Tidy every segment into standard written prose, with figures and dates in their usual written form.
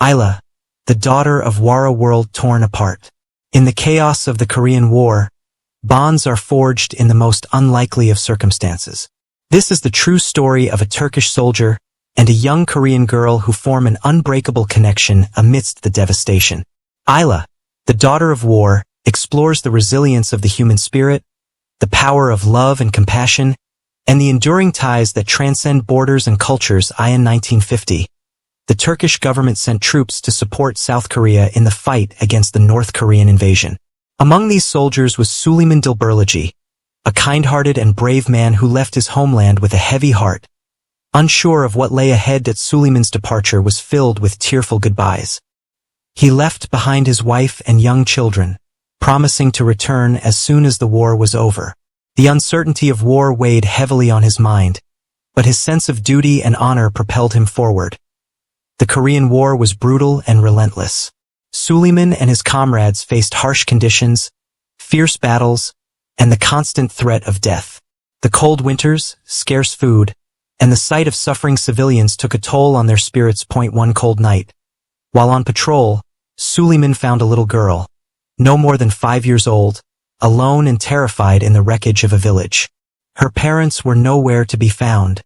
Ayla, the daughter of war, a world torn apart. In the chaos of the Korean War, bonds are forged in the most unlikely of circumstances. This is the true story of a Turkish soldier and a young Korean girl who form an unbreakable connection amidst the devastation. Ayla, the daughter of war, explores the resilience of the human spirit, the power of love and compassion, and the enduring ties that transcend borders and cultures. In 1950, the Turkish government sent troops to support South Korea in the fight against the North Korean invasion. Among these soldiers was Süleyman Dilberlici, a kind-hearted and brave man who left his homeland with a heavy heart. Unsure of what lay ahead, that Süleyman's departure was filled with tearful goodbyes. He left behind his wife and young children, promising to return as soon as the war was over. The uncertainty of war weighed heavily on his mind, but his sense of duty and honor propelled him forward. The Korean War was brutal and relentless. Süleyman and his comrades faced harsh conditions, fierce battles, and the constant threat of death. The cold winters, scarce food, and the sight of suffering civilians took a toll on their spirits. One cold night, while on patrol, Süleyman found a little girl, no more than 5 years old, alone and terrified in the wreckage of a village. Her parents were nowhere to be found,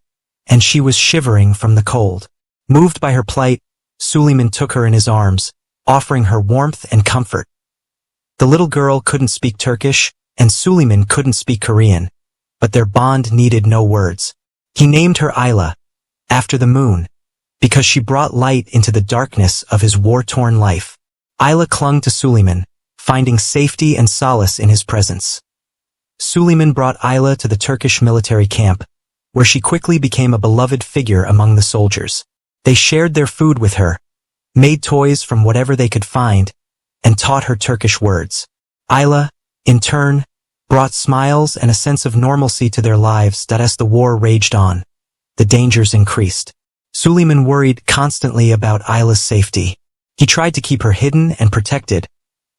and she was shivering from the cold. Moved by her plight, Süleyman took her in his arms, offering her warmth and comfort. The little girl couldn't speak Turkish, and Süleyman couldn't speak Korean, but their bond needed no words. He named her Ayla, after the moon, because she brought light into the darkness of his war-torn life. Ayla clung to Süleyman, finding safety and solace in his presence. Süleyman brought Ayla to the Turkish military camp, where she quickly became a beloved figure among the soldiers. They shared their food with her, made toys from whatever they could find, and taught her Turkish words. Ayla, in turn, brought smiles and a sense of normalcy to their lives. As the war raged on, the dangers increased. Süleyman worried constantly about Ayla's safety. He tried to keep her hidden and protected,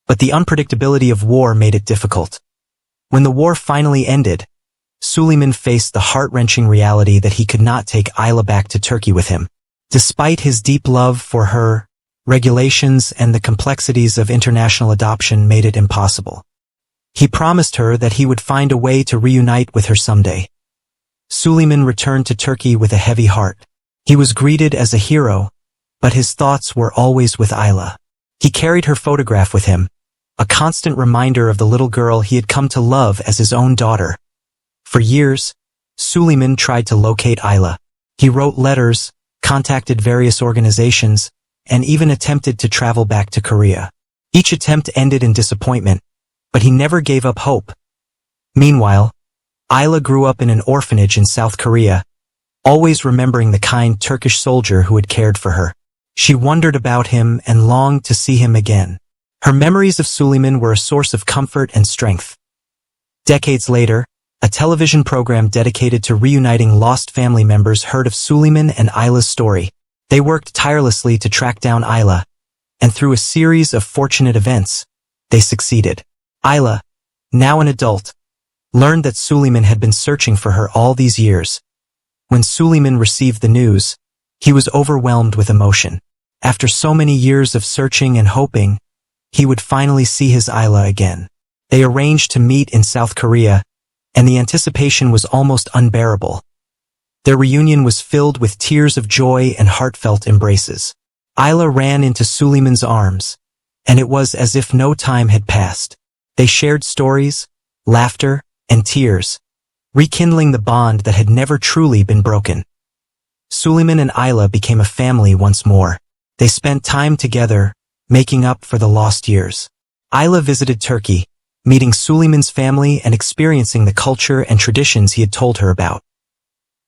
but the unpredictability of war made it difficult. When the war finally ended, Süleyman faced the heart-wrenching reality that he could not take Ayla back to Turkey with him. Despite his deep love for her, regulations and the complexities of international adoption made it impossible. He promised her that he would find a way to reunite with her someday. Süleyman returned to Turkey with a heavy heart. He was greeted as a hero, but his thoughts were always with Ayla. He carried her photograph with him, a constant reminder of the little girl he had come to love as his own daughter. For years, Süleyman tried to locate Ayla. He wrote letters, contacted various organizations, and even attempted to travel back to Korea. Each attempt ended in disappointment, but he never gave up hope. Meanwhile, Ayla grew up in an orphanage in South Korea, always remembering the kind Turkish soldier who had cared for her. She wondered about him and longed to see him again. Her memories of Süleyman were a source of comfort and strength. Decades later, a television program dedicated to reuniting lost family members heard of Süleyman and Ayla's story. They worked tirelessly to track down Ayla, and through a series of fortunate events, they succeeded. Ayla, now an adult, learned that Süleyman had been searching for her all these years. When Süleyman received the news, he was overwhelmed with emotion. After so many years of searching and hoping, he would finally see his Ayla again. They arranged to meet in South Korea, and the anticipation was almost unbearable. Their reunion was filled with tears of joy and heartfelt embraces. Ayla ran into Süleyman's arms, and it was as if no time had passed. They shared stories, laughter, and tears, rekindling the bond that had never truly been broken. Süleyman and Ayla became a family once more. They spent time together, making up for the lost years. Ayla visited Turkey, meeting Süleyman's family and experiencing the culture and traditions he had told her about.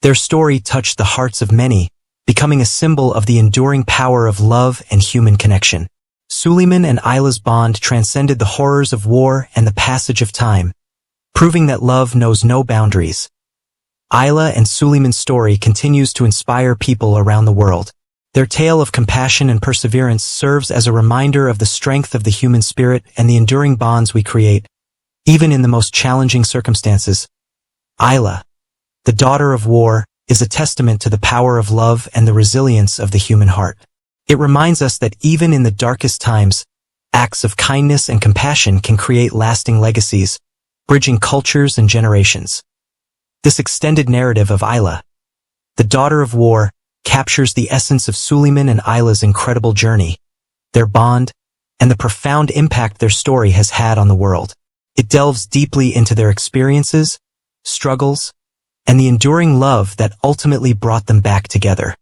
Their story touched the hearts of many, becoming a symbol of the enduring power of love and human connection. Süleyman and Ayla's bond transcended the horrors of war and the passage of time, proving that love knows no boundaries. Ayla and Süleyman's story continues to inspire people around the world. Their tale of compassion and perseverance serves as a reminder of the strength of the human spirit and the enduring bonds we create, even in the most challenging circumstances. Ayla, the daughter of war, is a testament to the power of love and the resilience of the human heart. It reminds us that even in the darkest times, acts of kindness and compassion can create lasting legacies, bridging cultures and generations. This extended narrative of Ayla, the daughter of war, captures the essence of Suleiman and Ayla's incredible journey, their bond, and the profound impact their story has had on the world. It delves deeply into their experiences, struggles, and the enduring love that ultimately brought them back together.